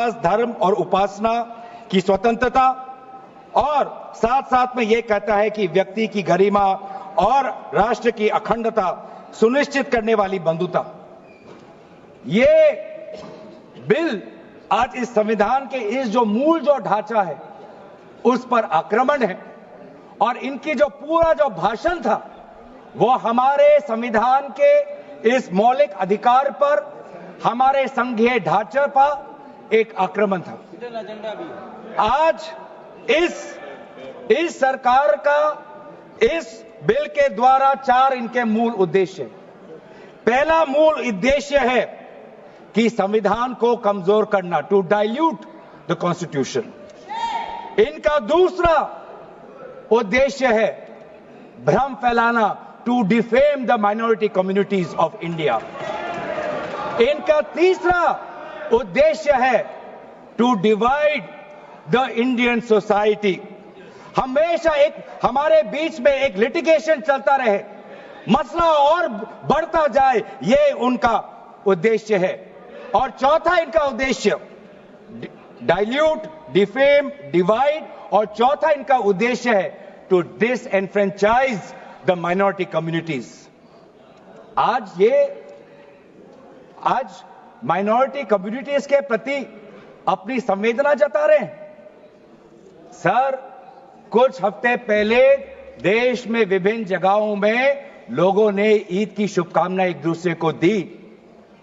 धर्म और उपासना की स्वतंत्रता और साथ साथ में यह कहता है कि व्यक्ति की गरिमा और राष्ट्र की अखंडता सुनिश्चित करने वाली बंधुता। ये बिल आज इस संविधान के इस जो मूल जो ढांचा है उस पर आक्रमण है और इनकी जो पूरा जो भाषण था वो हमारे संविधान के इस मौलिक अधिकार पर, हमारे संघीय ढांचे पर एक आक्रमण था। आज इस सरकार का इस बिल के द्वारा 4 इनके मूल उद्देश्य। पहला मूल उद्देश्य है कि संविधान को कमजोर करना, टू डाइल्यूट द कॉन्स्टिट्यूशन। इनका दूसरा उद्देश्य है भ्रम फैलाना, to defame the minority communities of India. इनका तीसरा उद्देश्य है to divide the Indian society. हमेशा एक हमारे बीच में एक लिटिगेशन चलता रहे, मसला और बढ़ता जाए, ये उनका उद्देश्य है। और चौथा इनका उद्देश्य डाइल्यूट, डिफेम, डिवाइड, और चौथा इनका उद्देश्य है to disenfranchise the minority communities. आज माइनॉरिटी कम्युनिटीज के प्रति अपनी संवेदना जता रहे हैं। सर, कुछ हफ्ते पहले देश में विभिन्न जगहों में लोगों ने ईद की शुभकामनाएं एक दूसरे को दी,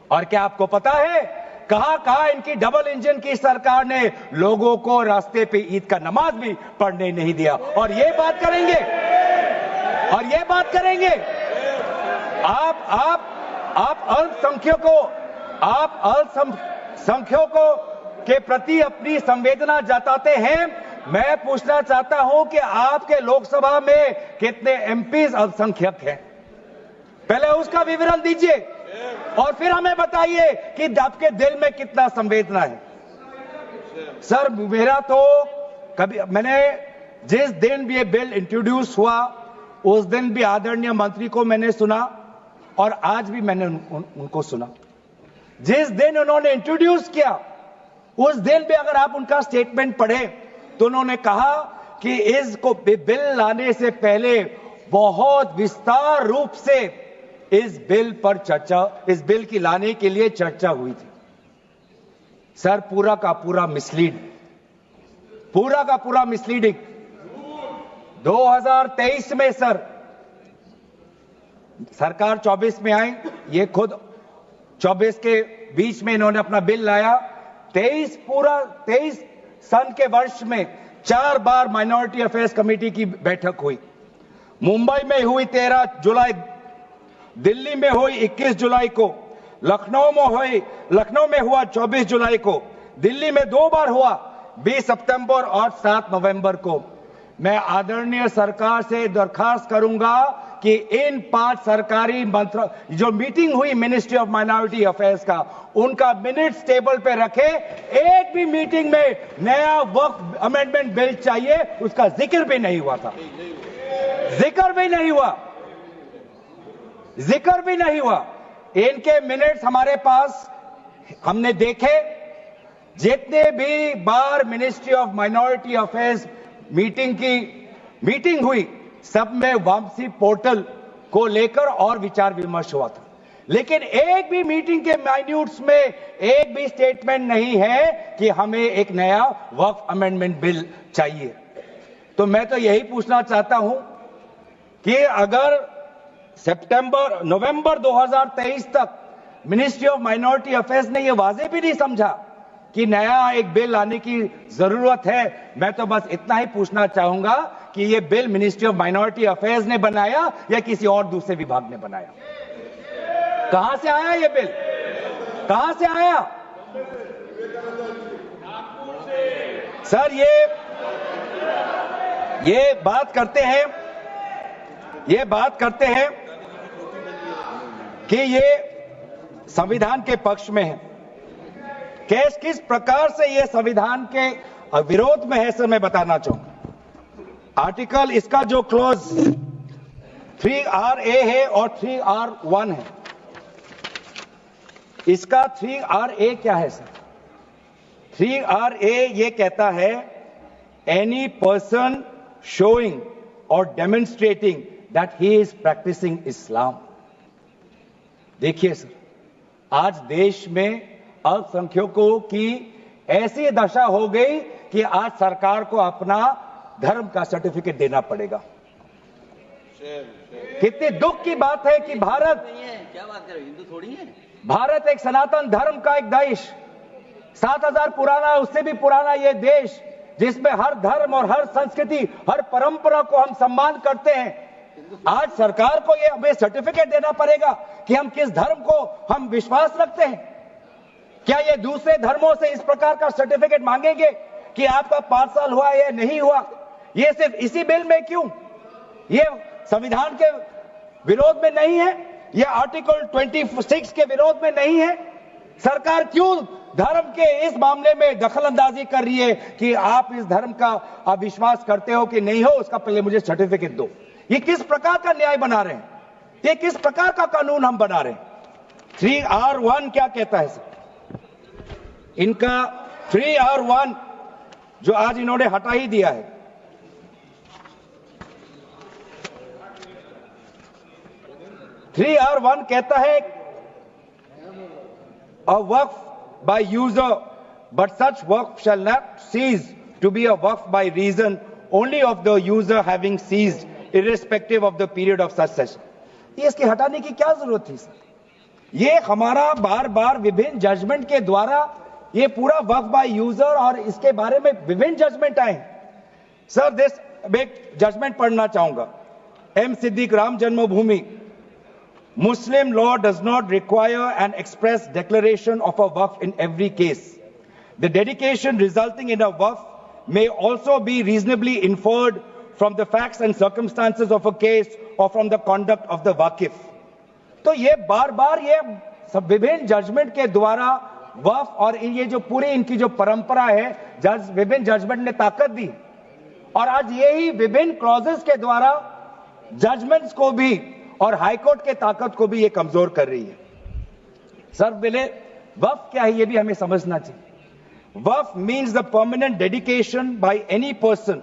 और क्या आपको पता है कहां इनकी डबल इंजन की सरकार ने लोगों को रास्ते पे ईद का नमाज भी पढ़ने नहीं दिया। और ये बात करेंगे आप अल्पसंख्यकों के प्रति अपनी संवेदना जताते हैं। मैं पूछना चाहता हूं कि आपके लोकसभा में कितने एमपीज अल्पसंख्यक हैं? पहले उसका विवरण दीजिए और फिर हमें बताइए कि आपके दिल में कितना संवेदना है। सर, मेरा तो मैंने जिस दिन भी ये बिल इंट्रोड्यूस हुआ उस दिन भी आदरणीय मंत्री को मैंने सुना और आज भी मैंने उनको सुना। जिस दिन उन्होंने इंट्रोड्यूस किया उस दिन भी अगर आप उनका स्टेटमेंट पढ़े तो उन्होंने कहा कि इसको बिल लाने से पहले बहुत विस्तार रूप से इस बिल की लाने के लिए चर्चा हुई थी। सर, पूरा का पूरा मिसलीडिंग। 2023 में सर सरकार 24 में आई, ये खुद 24 के बीच में इन्होंने अपना बिल लाया। 23 सन के वर्ष में 4 बार माइनॉरिटी अफेयर्स कमेटी की बैठक हुई। मुंबई में हुई 13 जुलाई, दिल्ली में हुई 21 जुलाई को, लखनऊ में हुआ 24 जुलाई को, दिल्ली में 2 बार हुआ 20 सितंबर और 7 नवंबर को। मैं आदरणीय सरकार से दरखास्त करूंगा कि इन 5 सरकारी जो मीटिंग हुई मिनिस्ट्री ऑफ माइनॉरिटी अफेयर्स का, उनका मिनट्स टेबल पे रखे। एक भी मीटिंग में नया वक्फ अमेंडमेंट बिल चाहिए उसका जिक्र भी नहीं हुआ था। जिक्र भी नहीं हुआ। इनके मिनट्स हमारे पास, हमने देखे। जितने भी बार ministry of minority affairs meeting हुई सब में वापसी पोर्टल को लेकर और विचार विमर्श हुआ था, लेकिन एक भी मीटिंग के माइन्यूट्स में एक भी स्टेटमेंट नहीं है कि हमें एक नया वक्फ अमेंडमेंट बिल चाहिए। तो मैं तो यही पूछना चाहता हूं कि अगर नवंबर 2023 तक मिनिस्ट्री ऑफ माइनॉरिटी अफेयर्स ने यह वाजे भी नहीं समझा कि नया एक बिल लाने की जरूरत है, मैं तो बस इतना ही पूछना चाहूंगा कि यह bill ministry of minority affairs ने बनाया या किसी और दूसरे विभाग ने बनाया? कहां से आया यह बिल? कहां से आया? सर, ये बात करते हैं कि ये संविधान के पक्ष में है। किस प्रकार से ये संविधान के विरोध में है सर, मैं बताना चाहूंगा। आर्टिकल, इसका जो क्लॉज 3RA है और 3R1 है। इसका 3RA क्या है सर? 3RA ये कहता है any person showing or demonstrating that he is practising Islam. देखिए सर, आज देश में अल्पसंख्यकों की ऐसी दशा हो गई कि आज सरकार को अपना धर्म का सर्टिफिकेट देना पड़ेगा। कितनी दुख की बात है कि भारत, क्या बात कर रहे हो, हिंदू थोड़ी है। भारत एक सनातन धर्म का एक देश, 7000 पुराना, उससे भी पुराना ये देश, जिसमें हर धर्म और हर संस्कृति, हर परंपरा को हम सम्मान करते हैं। आज सरकार को ये हमें सर्टिफिकेट देना पड़ेगा कि हम किस धर्म को हम विश्वास रखते हैं। क्या ये दूसरे धर्मों से इस प्रकार का सर्टिफिकेट मांगेंगे कि आपका 5 साल हुआ या नहीं हुआ? ये सिर्फ इसी बिल में क्यों? ये संविधान के विरोध में नहीं है? ये आर्टिकल 26 के विरोध में नहीं है? सरकार क्यों धर्म के इस मामले में दखलंदाजी कर रही है कि आप इस धर्म का आप विश्वास करते हो कि नहीं हो, उसका पहले मुझे सर्टिफिकेट दो? ये किस प्रकार का न्याय बना रहे हैं? ये किस प्रकार का कानून हम बना रहे हैं? 3R1 क्या कहता है सर? इनका 3R1 जो आज इन्होंने हटा ही दिया है, R1 कहता है a waqf by user, but such waqf shall not cease to be a waqf by reason only of the user having ceased, irrespective of the period of such session. ये इसके हटाने की क्या जरूरत थी सर? ये हमारा बार बार विभिन्न जजमेंट के द्वारा ये पूरा वक्फ बाय यूजर और इसके बारे में विभिन्न जजमेंट आए सर। दिस एक जजमेंट पढ़ना चाहूंगा। M Siddique, Ram Janmabhoomi, Muslim law does not require an express declaration of a waqf in every case. The dedication resulting in a waqf may also be reasonably inferred from the facts and circumstances of a case or from the conduct of the waqif. तो ये बार बार ये सब विभिन्न judgement के द्वारा वक्फ और ये जो पूरी इनकी जो परंपरा है, विभिन्न जजमेंट ने ताकत दी और आज यही विभिन्न क्लॉजेस के द्वारा जजमेंट्स को भी और हाईकोर्ट के ताकत को भी ये कमजोर कर रही है। सर पहले वक्फ क्या है ये भी हमें समझना चाहिए। वक्फ means the permanent dedication by any person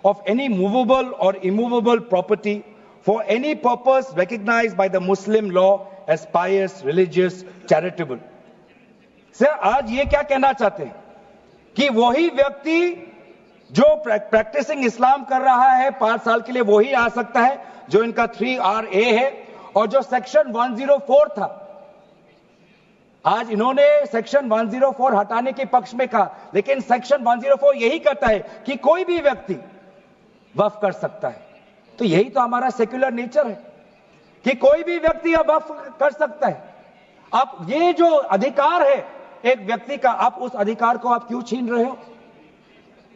of any movable or immovable property for any purpose recognised by the Muslim law as pious, religious, charitable. Sir आज ये क्या कहना चाहते हैं कि वही व्यक्ति जो प्रैक्टिसिंग इस्लाम कर रहा है 5 साल के लिए वही आ सकता है, जो इनका 3RA है, और जो सेक्शन 104 था, आज इन्होंने सेक्शन 104 हटाने के पक्ष में कहा, लेकिन सेक्शन 104 यही कहता है कि कोई भी व्यक्ति वक्फ कर सकता है। तो यही तो हमारा सेक्युलर नेचर है कि कोई भी व्यक्ति अब वक्फ कर सकता है। अब ये जो अधिकार है एक व्यक्ति का, आप उस अधिकार को आप क्यों छीन रहे हो?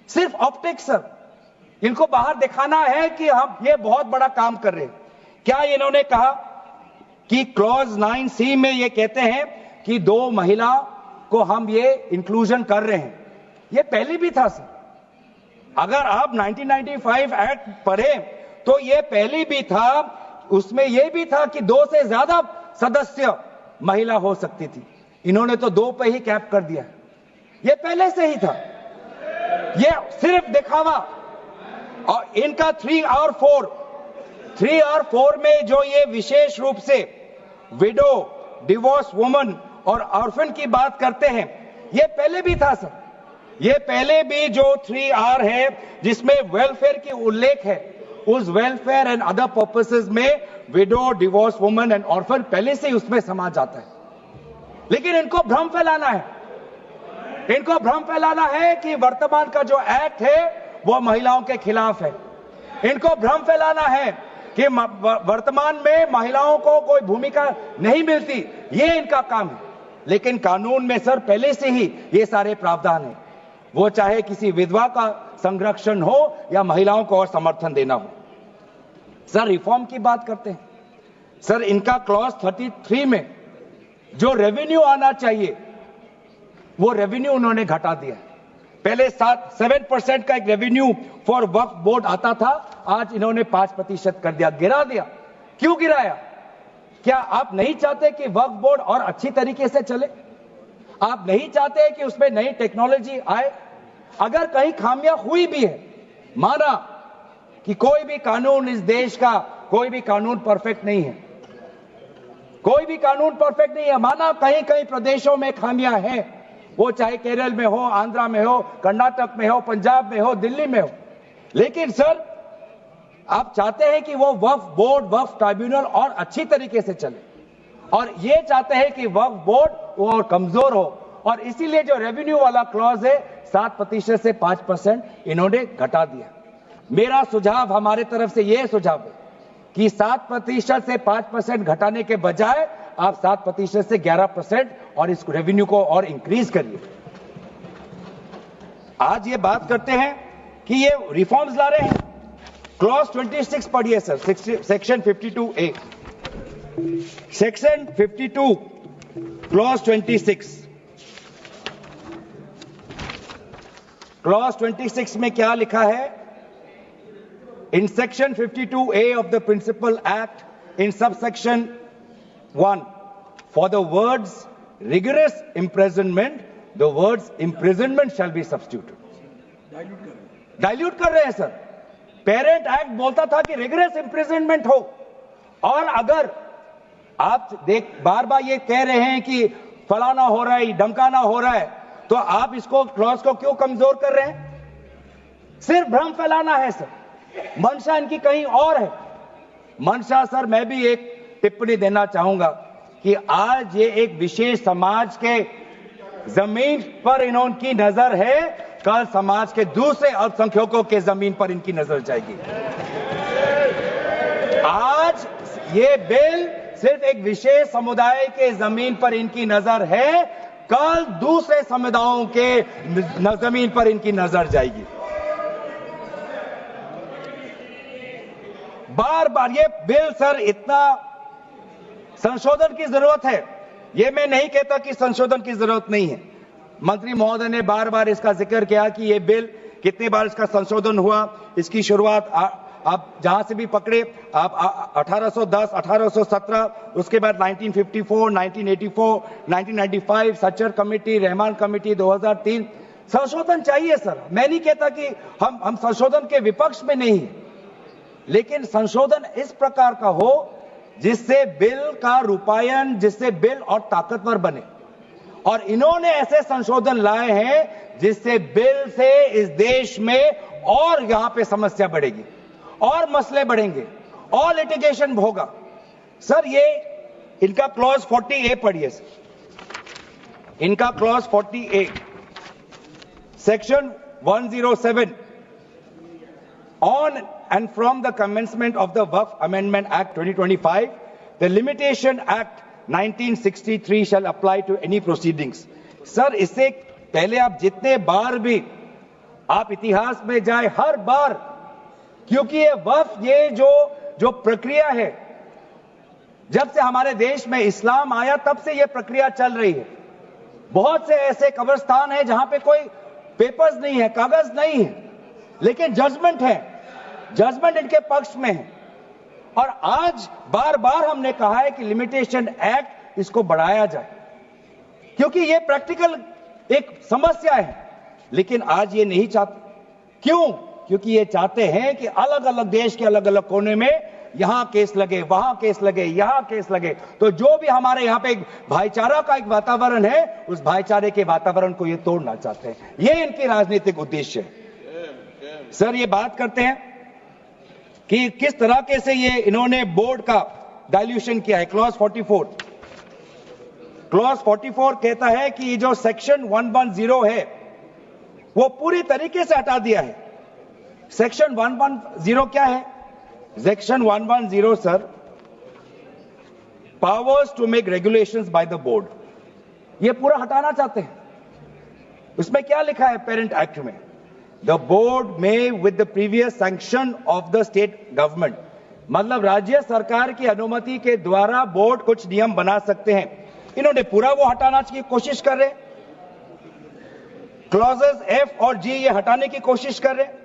सिर्फ ऑप्टिक्स सर, इनको बाहर दिखाना है कि हम ये बहुत बड़ा काम कर रहे हैं। क्या इन्होंने कहा कि क्लॉज 9C में ये कहते हैं कि 2 महिला को हम ये इंक्लूजन कर रहे हैं? ये पहले भी था सर। अगर आप 1995 एक्ट पढ़े तो ये पहले भी था, उसमें ये भी था कि 2 से ज्यादा सदस्य महिला हो सकती थी। इन्होंने तो 2 पे ही कैप कर दिया। ये पहले से ही था, ये सिर्फ दिखावा। और इनका 3R4 में जो ये विशेष रूप से विडो, डिवोर्स वुमन और ऑर्फन की बात करते हैं, ये पहले भी था सर। ये पहले भी जो 3R है जिसमें वेलफेयर की उल्लेख है, उस वेलफेयर एंड अदर पर्पसेस में window, divorce woman and orphan पहले से ही उसमें समा जाता है। लेकिन इनको भ्रम फैलाना है, इनको भ्रम फैलाना है कि वर्तमान का जो एक्ट है वो महिलाओं के खिलाफ है। इनको भ्रम फैलाना है कि वर्तमान में महिलाओं को कोई भूमिका नहीं मिलती, ये इनका काम है। लेकिन कानून में सर पहले से ही ये सारे प्रावधान है, वो चाहे किसी विधवा का संरक्षण हो या महिलाओं को और समर्थन देना हो। सर रिफॉर्म की बात करते हैं सर, इनका क्लॉज 33 में जो रेवेन्यू आना चाहिए वो रेवेन्यू उन्होंने घटा दिया। पहले 7% का एक रेवेन्यू फॉर वक्फ बोर्ड आता था, आज इन्होंने 5% कर दिया, गिरा दिया। क्यों गिराया? क्या आप नहीं चाहते कि वक्फ बोर्ड और अच्छी तरीके से चले? आप नहीं चाहते कि उसमें नई टेक्नोलॉजी आए। अगर कहीं खामियां हुई भी है, माना कि कोई भी कानून इस देश का, कोई भी कानून परफेक्ट नहीं है, कोई भी कानून परफेक्ट नहीं है, माना कहीं कहीं प्रदेशों में खामियां हैं, वो चाहे केरल में हो, आंध्रा में हो, कर्नाटक में हो, पंजाब में हो, दिल्ली में हो, लेकिन सर आप चाहते हैं कि वो वक्फ बोर्ड, वक्फ ट्राइब्यूनल और अच्छी तरीके से चले, और ये चाहते हैं कि वक्फ बोर्ड वो और कमजोर हो, और इसीलिए जो रेवेन्यू वाला क्लॉज है 7% से 5% इन्होंने घटा दिया। मेरा सुझाव, हमारे तरफ से यह सुझाव है कि 7% से 5% घटाने के बजाय आप 7% से 11% और इस रेवेन्यू को और इंक्रीज करिए। आज ये बात करते हैं कि ये रिफॉर्म्स ला रहे हैं। क्लॉज 26 पढ़िए sir, section 52A, section 52 clause 26। Clause 26 में क्या लिखा है? In section 52A of the Principal Act, in subsection 1, for the words rigorous imprisonment, the words imprisonment shall be substituted. Dilute कर रहे हैं सर। पेरेंट एक्ट बोलता था कि रिगरस इम्प्रिजनमेंट हो, और अगर आप बार बार ये कह रहे हैं कि फलाना हो रहा है, धमकाना हो रहा है, तो आप इसको क्लॉज को क्यों कमजोर कर रहे हैं? सिर्फ भ्रम फैलाना है सर। मंशा इनकी कहीं और है। मंशा सर, मैं भी एक टिप्पणी देना चाहूंगा कि आज ये एक विशेष समाज के जमीन पर इनकी नजर है, कल समाज के दूसरे अल्पसंख्यकों के जमीन पर इनकी नजर जाएगी। आज ये बिल सिर्फ एक विशेष समुदाय के जमीन पर इनकी नजर है, कल दूसरे समुदायों के जमीन पर इनकी नजर जाएगी। बार बार ये बिल सर, इतना संशोधन की जरूरत है, ये मैं नहीं कहता कि संशोधन की जरूरत नहीं है। मंत्री महोदय ने बार बार इसका जिक्र किया कि ये बिल कितनी बार इसका संशोधन हुआ। इसकी शुरुआत आप जहां से भी पकड़े, आप 1810, 1817, उसके बाद 1954, 1984, 1995, सच्चर कमेटी, रहमान कमेटी 2003। संशोधन चाहिए सर, मैं नहीं कहता कि हम संशोधन के विपक्ष में नहीं है, लेकिन संशोधन इस प्रकार का हो जिससे बिल का रूपायन, जिससे बिल और ताकतवर बने। और इन्होंने ऐसे संशोधन लाए हैं जिससे बिल से इस देश में और यहां पे समस्या बढ़ेगी, और मसले बढ़ेंगे, और लिटिगेशन होगा। सर ये इनका क्लॉज 40A पढ़िए सर। इनका clause 40A, section 107, on and from the commencement of the Waqf Amendment Act 2025, the Limitation Act 1963 shall apply to any proceedings. Sir इससे पहले आप जितने बार भी आप इतिहास में जाए, हर बार, क्योंकि ये वक्फ, ये जो प्रक्रिया है, जब से हमारे देश में इस्लाम आया तब से ये प्रक्रिया चल रही है। बहुत से ऐसे कब्रिस्तान हैं जहां पे कोई पेपर्स नहीं है, कागज नहीं है, लेकिन जजमेंट है, जजमेंट इनके पक्ष में है। और आज बार बार हमने कहा है कि लिमिटेशन एक्ट इसको बढ़ाया जाए, क्योंकि ये प्रैक्टिकल एक समस्या है, लेकिन आज ये नहीं चाहते। क्यों? क्योंकि ये चाहते हैं कि अलग अलग देश के अलग अलग कोने में यहां केस लगे, वहां केस लगे, यहां केस लगे। तो जो भी हमारे यहां पे एक भाईचारा का एक वातावरण है, उस भाईचारे के वातावरण को ये तोड़ना चाहते हैं। ये इनकी राजनीतिक उद्देश्य है। सर ये बात करते हैं कि किस तरीके से ये इन्होंने बोर्ड का डाइल्यूशन किया है। क्लॉज 44, क्लॉज 44 कहता है कि ये जो सेक्शन 110 है वो पूरी तरीके से हटा दिया है। सेक्शन 110 क्या है? Section 110 sir, powers to make regulations by the board, ये पूरा हटाना चाहते हैं। उसमें क्या लिखा है पेरेंट एक्ट में? The board may with the previous sanction of the state government, मतलब राज्य सरकार की अनुमति के द्वारा बोर्ड कुछ नियम बना सकते हैं। इन्होंने पूरा वो हटाना की कोशिश कर रहे। क्लॉजेस F और G ये हटाने की कोशिश कर रहे।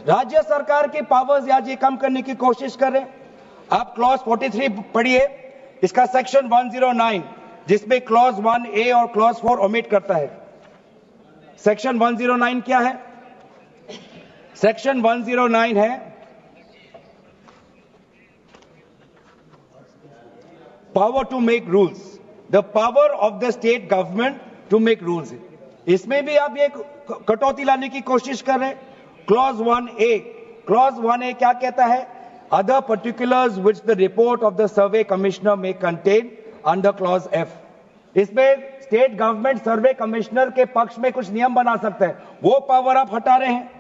राज्य सरकार की पावर्स या जी कम करने की कोशिश कर रहे। आप क्लॉज 43 पढ़िए, इसका सेक्शन 109, जिसमें क्लॉज 1A और क्लॉज 4 ओमिट करता है। सेक्शन 109 क्या है? सेक्शन 109 है power to make rules, the power of the state government to make rules. इसमें भी आप ये कटौती लाने की कोशिश कर रहे हैं। क्लॉज 1A क्या कहता है? Other particulars which the report of the survey commissioner में कंटेन अंडर क्लॉज F। इसमें स्टेट गवर्नमेंट सर्वे कमिश्नर के पक्ष में कुछ नियम बना सकता है, वो पावर आप हटा रहे हैं।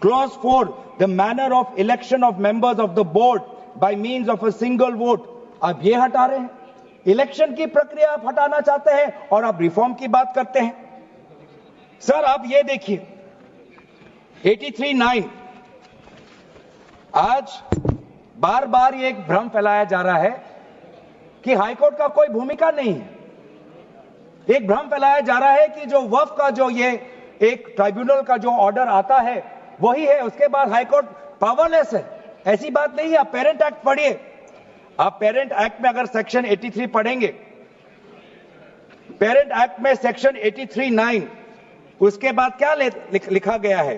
Clause 4, the manner of election of members of the board by means of a single vote, आप ये हटा रहे हैं। इलेक्शन की प्रक्रिया आप हटाना चाहते हैं और आप रिफॉर्म की बात करते हैं। सर आप ये देखिए 83(9), आज बार बार ये एक भ्रम फैलाया जा रहा है कि हाईकोर्ट का कोई भूमिका नहीं है। एक भ्रम फैलाया जा रहा है कि जो वक्फ का जो ये एक ट्राइब्यूनल का जो ऑर्डर आता है वही है, उसके बाद हाईकोर्ट पावरलेस है। ऐसी बात नहीं है। आप पेरेंट एक्ट पढ़िए। आप पेरेंट एक्ट में अगर सेक्शन 83 पढ़ेंगे, पेरेंट एक्ट में सेक्शन 83(9), उसके बाद क्या लिखा गया है?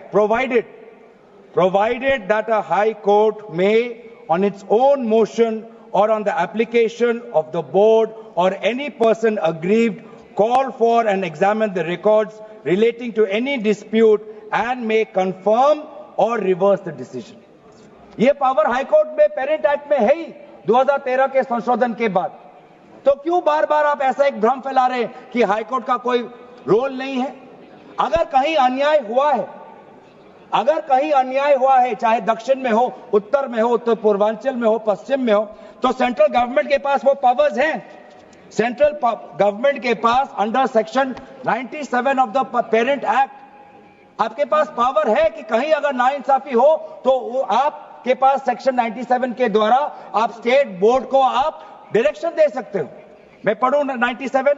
provided that a high court may on its own motion or on the application of the board or any person aggrieved call for and examine the records relating to any dispute and may confirm or reverse the decision। ये power high court में parent act में है ही 2013 के संशोधन के बाद। तो क्यों बार बार आप ऐसा एक भ्रम फैला रहे हैं कि हाई कोर्ट का कोई रोल नहीं है? अगर कहीं अन्याय हुआ है, अगर कहीं अन्याय हुआ है, चाहे दक्षिण में हो, उत्तर में हो, उत्तर पूर्वांचल में हो, पश्चिम में हो, तो सेंट्रल गवर्नमेंट के पास वो पावर्स हैं। सेंट्रल गवर्नमेंट के पास under section 97 of the parent act आपके पास पावर है कि कहीं अगर नाइंसाफी हो तो वो आपके पास सेक्शन 97 के द्वारा आप स्टेट बोर्ड को आप डायरेक्शन दे सकते हो। मैं पढ़ूं 97।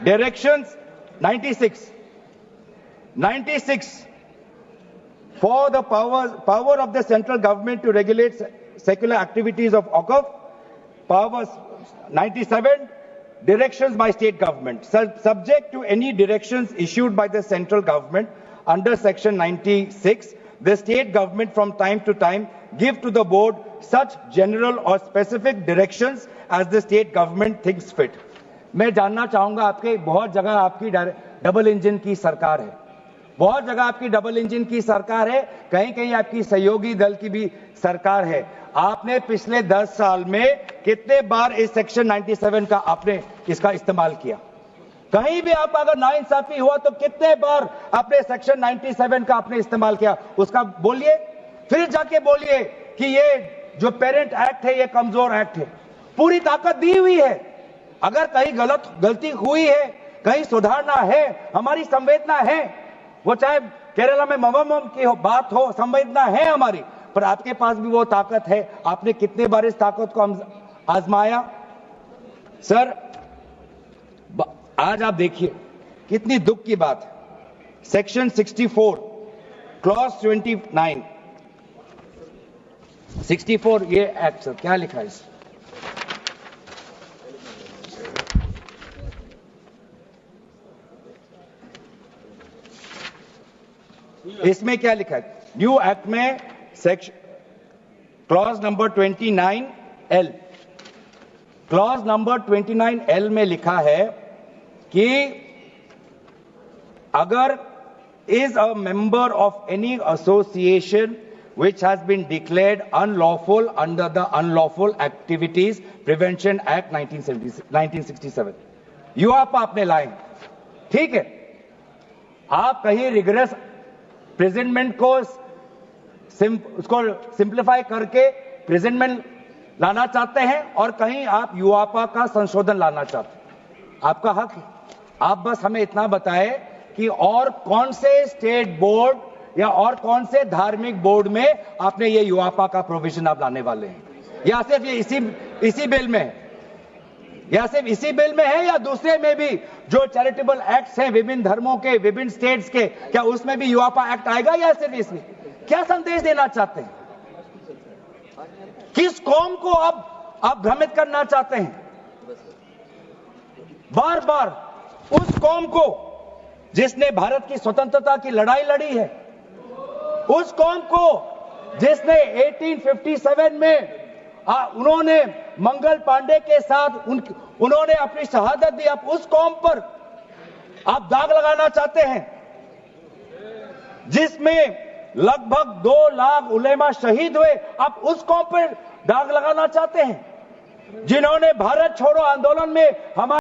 Directions 96 for the power of the central government to regulate secular activities of OCF, powers 97 directions by state government subject to any directions issued by the central government under section 96, the state government from time to time give to the board such general or specific directions as the state government thinks fit। मैं जानना चाहूंगा, आपके बहुत जगह आपकी double engine की सरकार है, बहुत जगह आपकी डबल इंजन की सरकार है, कहीं कहीं आपकी सहयोगी दल की भी सरकार है। आपने पिछले 10 साल में कितने बार इस सेक्शन 97 का आपने इसका इस्तेमाल किया? कहीं भी आप अगर नाइंसाफी हुआ तो कितने बार आपने सेक्शन 97 का आपने इस्तेमाल किया? उसका बोलिए, फिर जाके बोलिए कि ये जो पेरेंट एक्ट है ये कमजोर एक्ट है। पूरी ताकत दी हुई है। अगर कहीं गलती हुई है, कहीं सुधारना है, हमारी संवेदना है, वो चाहे केरला में मवम की बात हो, संवेदना है हमारी, पर आपके पास भी वो ताकत है। आपने कितने बार इस ताकत को आजमाया? सर आज आप देखिए कितनी दुख की बात है। सेक्शन 64 क्लॉज 29 64 ये एक्ट सर क्या लिखा है इसमें क्या लिखा है? न्यू एक्ट में section clause number 29L, clause number 29L में लिखा है कि अगर is a member of any association which has been declared unlawful under the Unlawful Activities Prevention Act 1967, यूआपा आपने लाए, ठीक है। आप कहीं रिगरस प्रेजेंटमेंट को उसको सिंप्लीफाई करके प्रेजेंटमेंट लाना चाहते हैं और कहीं आप यूआपा का संशोधन लाना चाहते हैं, आपका हक है। आप बस हमें इतना बताएं कि और कौन से स्टेट बोर्ड या और कौन से धार्मिक बोर्ड में आपने ये यूआपा का प्रोविजन आप लाने वाले हैं, या सिर्फ ये इसी बिल में? या सिर्फ इसी बिल में है या दूसरे में भी जो चैरिटेबल एक्ट्स हैं विभिन्न धर्मों के, विभिन्न स्टेट्स के, क्या उसमें भी यूआपा एक्ट आएगा या सिर्फ इसमें? क्या संदेश देना चाहते हैं? किस कौम को आप भ्रमित करना चाहते हैं? बार बार उस कौम को जिसने भारत की स्वतंत्रता की लड़ाई लड़ी है, उस कौम को जिसने 1857 में उन्होंने मंगल पांडे के साथ उन्होंने अपनी शहादत दी, आप उस कौम पर आप दाग लगाना चाहते हैं जिसमें लगभग 2 लाख उलेमा शहीद हुए, आप उस कौम पर दाग लगाना चाहते हैं जिन्होंने भारत छोड़ो आंदोलन में हमारे